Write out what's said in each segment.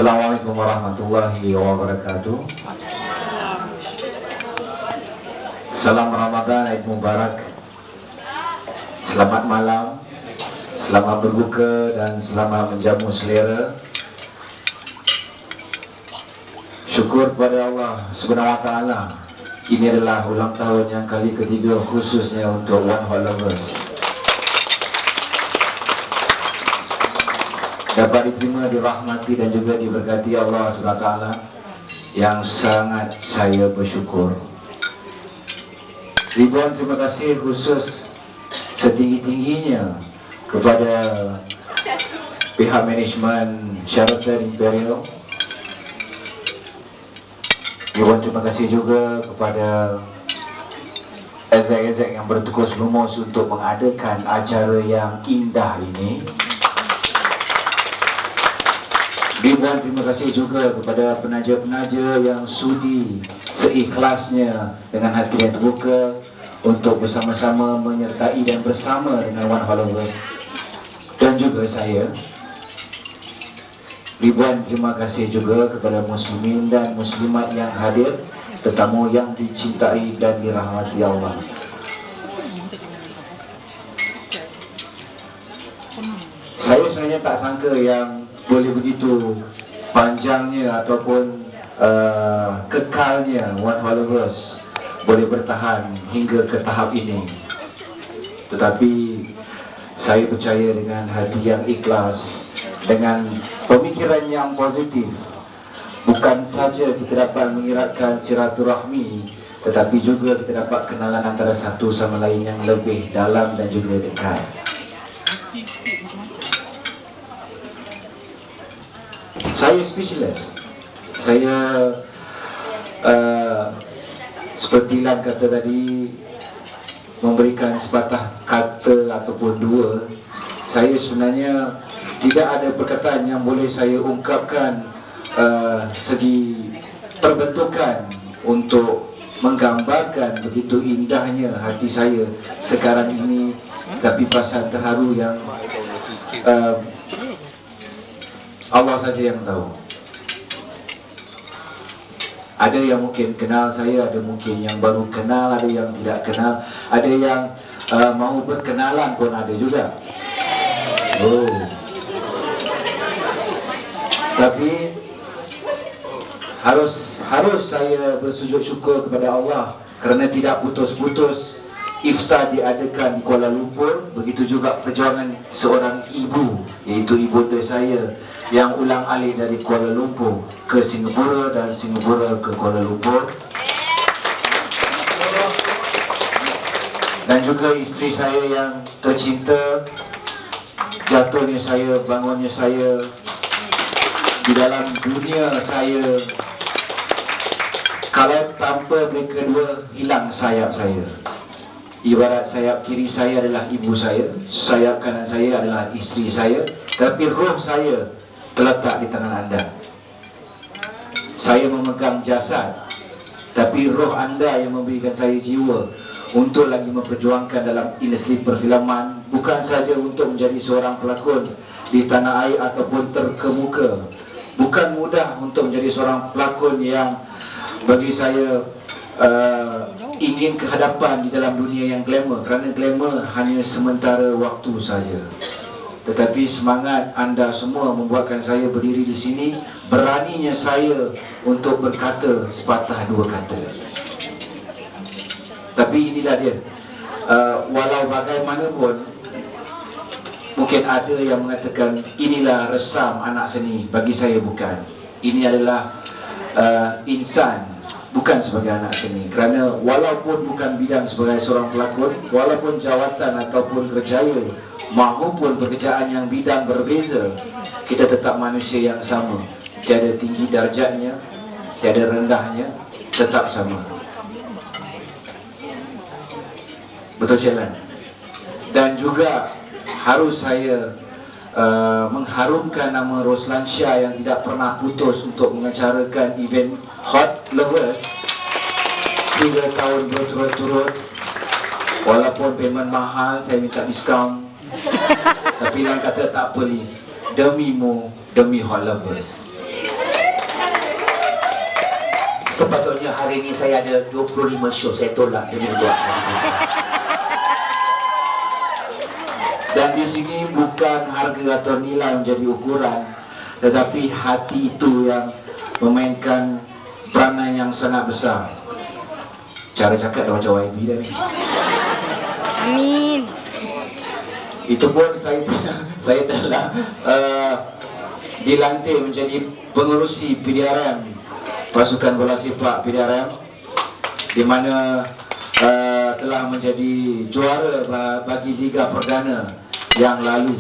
Assalamualaikum warahmatullahi wabarakatuh. Salam Ramadan, Eid Mubarak. Selamat malam, selamat berbuka dan selamat menjamu selera. Syukur kepada Allah Subhanahu wa Ta'ala. Ini adalah ulang tahun yang kali ketiga khususnya untuk One Hot Lovers. Dapat diterima, dirahmati dan juga diberkati Allah SWT, yang sangat saya bersyukur. Ribuan terima kasih khusus setinggi-tingginya kepada pihak manajemen Sheraton Imperial. Ribuan terima kasih juga kepada exec-exec yang bertukus lumus untuk mengadakan acara yang indah ini. Ribuan terima kasih juga kepada penaja-penaja yang sudi seikhlasnya dengan hati yang terbuka untuk bersama-sama menyertai dan bersama dengan One Hot Lovers dan juga saya. Ribuan terima kasih juga kepada muslimin dan muslimat yang hadir, tetamu yang dicintai dan dirahmati Allah. Saya sebenarnya tak sangka yang boleh begitu panjangnya ataupun kekalnya One Hot Lovers boleh bertahan hingga ke tahap ini. Tetapi saya percaya dengan hati yang ikhlas, dengan pemikiran yang positif, bukan saja kita dapat mengiratkan silaturahmi, tetapi juga kita dapat kenalan antara satu sama lain yang lebih dalam dan juga dekat. Saya speechless. Saya seperti Lan kata tadi, memberikan sepatah kata ataupun dua. Saya sebenarnya tidak ada perkataan yang boleh saya ungkapkan segi perbentukan untuk menggambarkan begitu indahnya hati saya sekarang ini. Tapi perasaan terharu yang Allah saja yang tahu. Ada yang mungkin kenal saya, ada mungkin yang baru kenal, ada yang tidak kenal, ada yang mau berkenalan pun ada juga. Oh. Tapi harus saya bersujud syukur kepada Allah kerana tidak putus-putus iftar diadakan di Kuala Lumpur. Begitu juga perjuangan seorang ibu, iaitu ibunda saya, yang ulang alik dari Kuala Lumpur ke Singapura dan Singapura ke Kuala Lumpur. Dan juga isteri saya yang tercinta, jatuhnya saya, bangunnya saya, di dalam dunia saya. Kalau tanpa mereka dua, hilang sayap saya. Ibarat sayap kiri saya adalah ibu saya, sayap kanan saya adalah isteri saya, tapi roh saya terletak di tangan anda. Saya memegang jasad, tapi roh anda yang memberikan saya jiwa untuk lagi memperjuangkan dalam industri perfilman, bukan saja untuk menjadi seorang pelakon di tanah air ataupun terkemuka. Bukan mudah untuk menjadi seorang pelakon yang bagi saya ingin kehadapan di dalam dunia yang glamour, kerana glamour hanya sementara waktu saja. Tetapi semangat anda semua membuatkan saya berdiri di sini. Beraninya saya untuk berkata sepatah dua kata. Tapi inilah dia, walau bagaimanapun, mungkin ada yang mengatakan inilah resam anak seni. Bagi saya bukan. Ini adalah insan, bukan sebagai anak seni. Kerana walaupun bukan bidang sebagai seorang pelakon, walaupun jawatan ataupun kerjaya maupun pekerjaan yang bidang berbeza, kita tetap manusia yang sama. Tiada tinggi darjatnya, tiada rendahnya, tetap sama. Betul jalan. Dan juga harus saya mengharumkan nama Roslan Shah yang tidak pernah putus untuk mengacarakan event Hot Lovers 3 tahun berturut-turut. Walaupun payment mahal, saya minta diskaun. Tapi Lan kata tak apa, demimu, demi Hot Lovers. Sepatutnya hari ini saya ada 25 show. Saya tolak demi buat. Dan di sini bukan harga atau nilai menjadi ukuran, tetapi hati itu yang memainkan peranan yang sangat besar. Cara cakap dah macam YB dah ni. Amin. Itu pun saya telah dilantik menjadi pengerusi PDRM, Pasukan Bola Sepak PDRM, di mana telah menjadi juara bagi Liga Perdana yang lalu.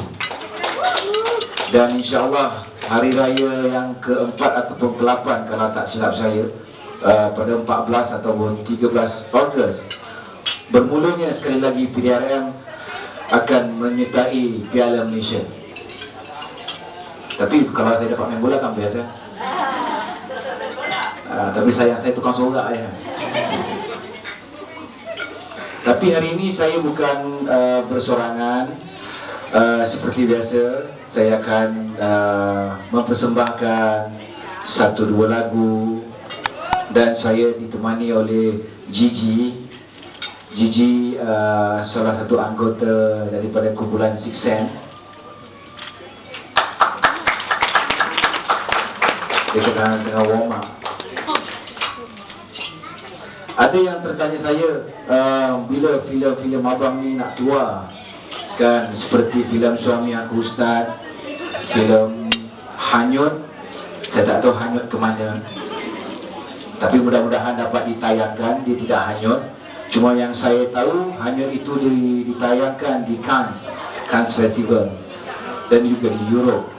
Dan insyaAllah hari raya yang keempat ataupun ke-8 kalau tak silap saya, pada 14 ataupun 13 Ogos, bermulanya sekali lagi PDRM akan menyertai Piala Malaysia. Tapi kalau saya dapat main bola kan biasa. Tapi saya tukang sorak ya. Tapi hari ini saya bukan bersorangan. Seperti biasa, saya akan mempersembahkan 1-2 lagu. Dan saya ditemani oleh Gigi. Gigi salah satu anggota daripada kumpulan Six Sense. Dia tengah warm up. Ada yang tertanya saya, bila filem-filem abang ni nak keluar? Kan seperti filem Suami Aku Ustaz, filem Hanyut. Saya tak tahu hanyut ke mana, tapi mudah-mudahan dapat ditayangkan. Dia tidak hanyut. Cuma yang saya tahu, hanyut itu ditayangkan di Cannes Festival dan juga di Europe.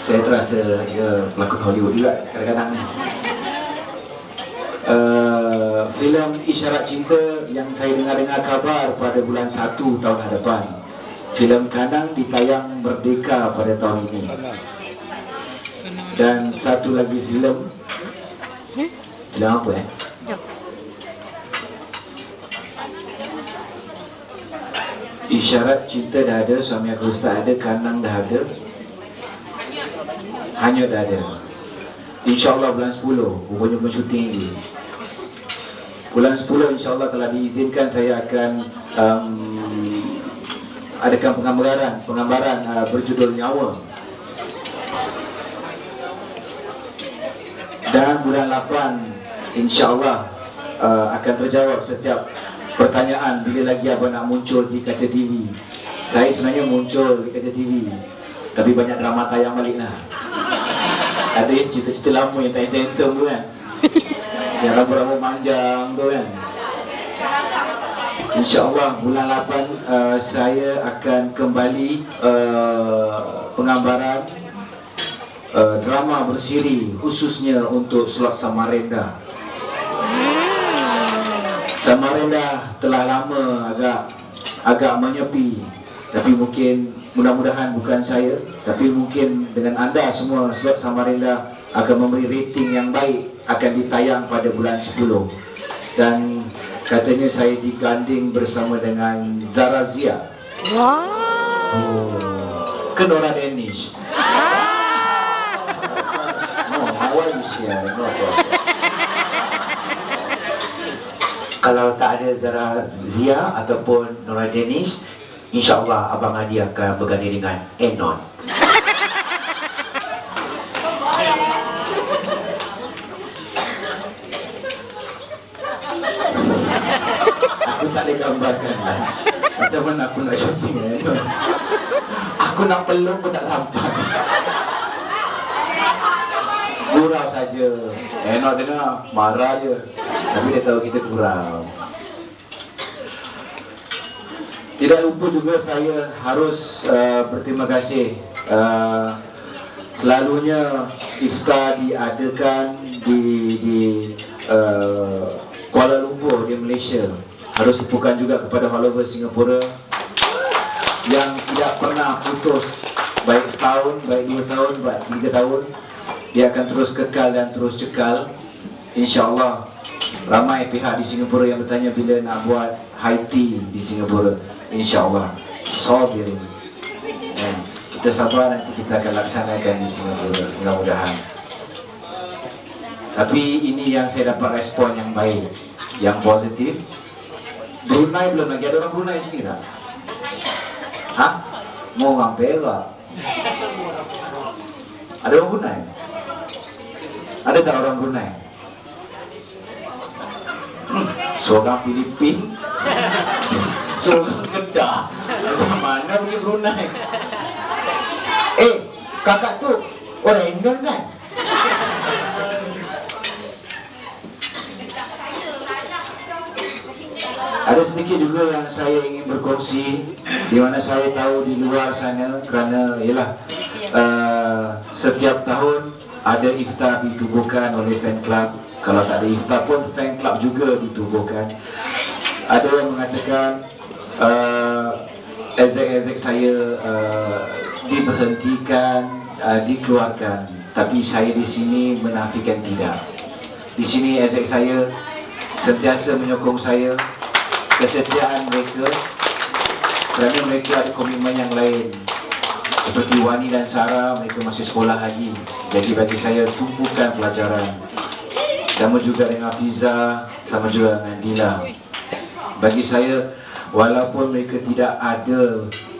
Saya terasa pelakon Hollywood juga kadang-kadang. Filem Isyarat Cinta yang saya dengar kabar pada bulan 1 tahun hadapan. Filem Kanang ditayang merdeka pada tahun ini. Dan satu lagi filem apa Isyarat Cinta dah ada, Suami Aku Ustaz ada, Kanang dah ada, Hanyut dah ada. InsyaAllah bulan 10 rupanya pun syuting lagi. Bulan 10 insyaAllah telah diizinkan saya akan adakan penggambaran berjudul Nyawa. Dan bulan 8 insyaAllah akan terjawab setiap pertanyaan bila lagi abang nak muncul di kaca TV. Saya sebenarnya muncul di kaca TV, tapi banyak drama tayang balik lah. Ada yang cerita-cerita lama yang tak handsome tu kan, yang rambut-rambut panjang tu kan. InsyaAllah bulan 8 saya akan kembali penggambaran drama bersiri khususnya untuk slot Samarinda. Samarinda telah lama agak menyepi, tapi mungkin mudah-mudahan bukan saya, tapi mungkin dengan anda semua, slot Samarinda akan memberi rating yang baik, akan ditayang pada bulan 10. Dan katanya saya diganding bersama dengan Zara Zia. Wow. Ke Nora Danish. How you share? Kalau tak ada Zara Zia ataupun Nora Danish, InsyaAllah Abang Adi akan berganding dengan Enon. Aku tak boleh gambarkan lah. Macam mana aku nak syuting Enon. Aku nak peluk pun tak sampai. Gurau saja. Enon dengar marah je, tapi dia tahu kita gurau. Tidak lupa juga saya harus berterima kasih. Selalunya iftar diadakan di Kuala Lumpur di Malaysia. Harus lupakan juga kepada followers Singapura yang tidak pernah putus, baik setahun, baik 2 tahun, baik 3 tahun. Dia akan terus kekal dan terus cekal. InsyaAllah. Ramai pihak di Singapura yang bertanya bila nak buat high tea di Singapura. InsyaAllah sabirin. Kita sabar, nanti kita akan laksanakan di Singapura, mudah-mudahan. Tapi ini yang saya dapat respon yang baik, yang positif. Brunei belum lagi, ada orang Brunei sini tak? Hah? Mau orang Perak? Ada orang Brunei? Ada tak orang Brunei? Seorang Filipin, seorang Kedah. Mana pergi Brunei? Kakak tu orang Indian kan? Ada sedikit juga yang saya ingin berkongsi, di mana saya tahu di luar sana, kerana ialah setiap tahun ada iftar ditubuhkan oleh fan club. Kalau tak ada iftar pun fan club juga ditubuhkan. Ada yang mengatakan ezek-ezek saya diberhentikan, dikeluarkan. Tapi saya di sini menafikan tidak. Di sini ezek saya sentiasa menyokong saya, kesetiaan mereka, kerana mereka ada komitmen yang lain. Seperti Wani dan Sarah, mereka masih sekolah lagi. Jadi bagi saya tumpukan pelajaran. Sama juga dengan Fiza, sama juga dengan Dila. Bagi saya, walaupun mereka tidak ada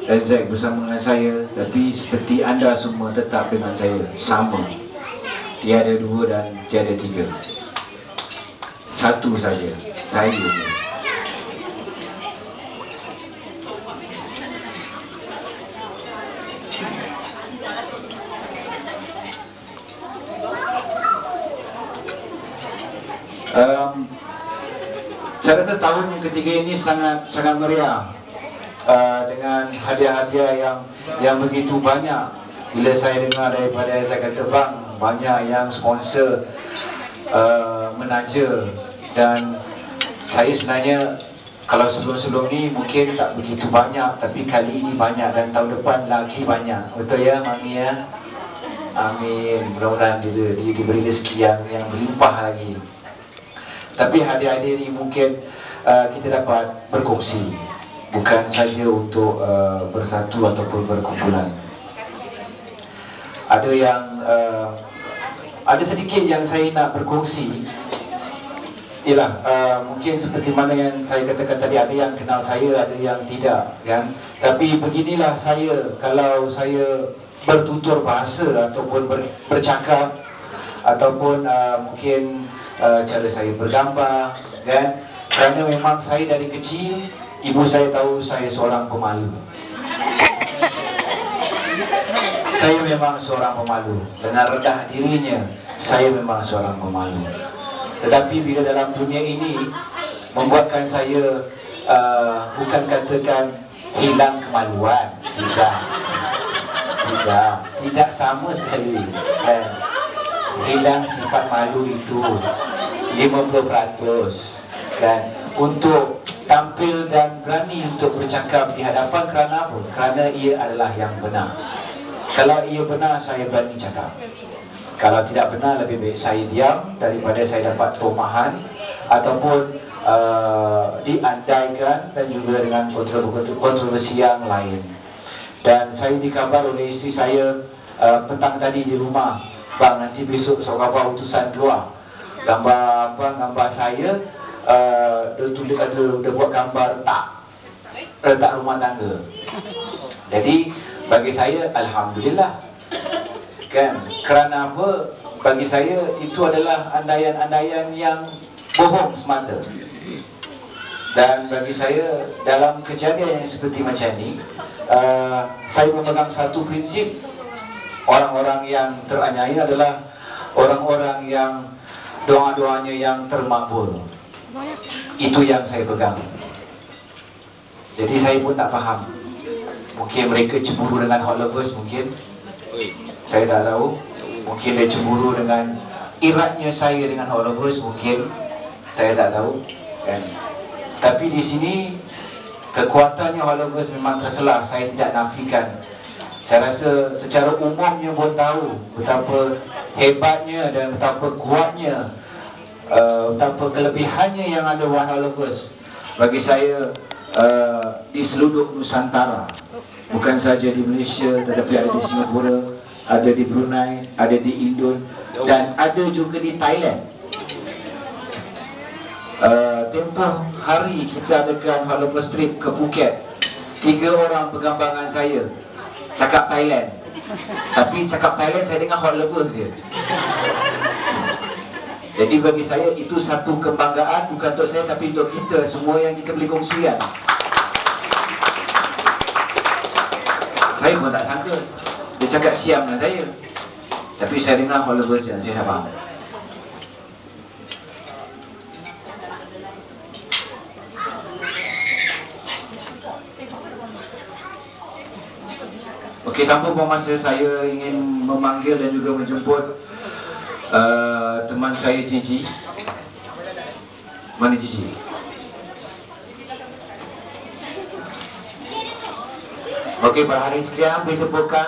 exact bersama dengan saya, tapi seperti anda semua tetap dengan saya, sama. Tiada dua dan tiada tiga. Satu saja, saya. Saya rasa tahun ketiga ini sangat meriah, dengan hadiah-hadiah yang begitu banyak. Bila saya dengar daripada Zakat Terbang, banyak yang sponsor menaja. Dan saya sebenarnya, kalau sebelum-sebelum ni mungkin tak begitu banyak, tapi kali ini banyak dan tahun depan lagi banyak. Betul ya Mami ya? Amin. Mudah-mudahan dia diberi rezeki yang berlimpah lagi. Tapi hadiah-hadiah ini mungkin kita dapat berkongsi, bukan saja untuk bersatu ataupun berkumpulan. Ada sedikit yang saya nak berkongsi. Ialah mungkin seperti mana yang saya katakan tadi, ada yang kenal saya, ada yang tidak, kan? Tapi beginilah saya kalau saya bertutur bahasa ataupun bercakap, ataupun mungkin cara saya bergambar, kan? Kerana memang saya dari kecil, ibu saya tahu saya seorang pemalu. Saya memang seorang pemalu. Dengan rendah dirinya, saya memang seorang pemalu. Tetapi bila dalam dunia ini membuatkan saya bukan katakan hilang kemaluan, tidak sama sekali, kan? Hilang sifat malu itu 50%, kan? Untuk tampil dan berani untuk bercakap di hadapan, kerana apa? Kerana ia adalah yang benar. Kalau ia benar, saya berani cakap. Kalau tidak benar, lebih baik saya diam daripada saya dapat tomahan ataupun diandaikan, dan juga dengan kontroversi yang lain. Dan saya dikabar oleh isteri saya petang tadi di rumah, bang, nanti besok seorang utusan keluar. Gambar saya, dia buat gambar tak rumah tangga. Jadi bagi saya, alhamdulillah, kan? Kerana apa? Bagi saya itu adalah andaian-andaian yang bohong semata. Dan bagi saya, dalam kejadian yang seperti macam ni, saya memegang satu prinsip. Orang-orang yang teraniaya adalah orang-orang yang doa-doanya yang termakbul. Itu yang saya pegang. Jadi saya pun tak faham. Mungkin mereka cemburu dengan Hot Lovers, mungkin. Saya tak tahu. Mungkin dia cemburu dengan iratnya saya dengan Hot Lovers, mungkin. Saya tak tahu, kan? Tapi di sini kekuatannya Hot Lovers memang terselah. Saya tidak nafikan. Saya rasa secara umumnya pun tahu betapa hebatnya dan betapa kuatnya, betapa kelebihannya yang ada One Hot Lovers. Bagi saya, di seluruh Nusantara, bukan saja di Malaysia, tetapi ada di Singapura, ada di Brunei, ada di Indon, dan ada juga di Thailand. tempoh hari kita adakan Hot Lovers Trip ke Phuket. 3 orang pergambangan saya cakap Thailand. Tapi cakap Thailand saya dengar Hot Lovers je. Jadi bagi saya itu satu kebanggaan, bukan untuk saya tapi untuk kita semua yang kita boleh kongsikan. Saya pun tak sangka dia cakap siam dengan saya. Tapi saya dengar Hot Lovers je, saya tak faham. Okey, tanpa buang masa, saya ingin memanggil dan juga menjemput teman saya Cici. Mana Cici? Okey, pada hari sekian, beri tepukan.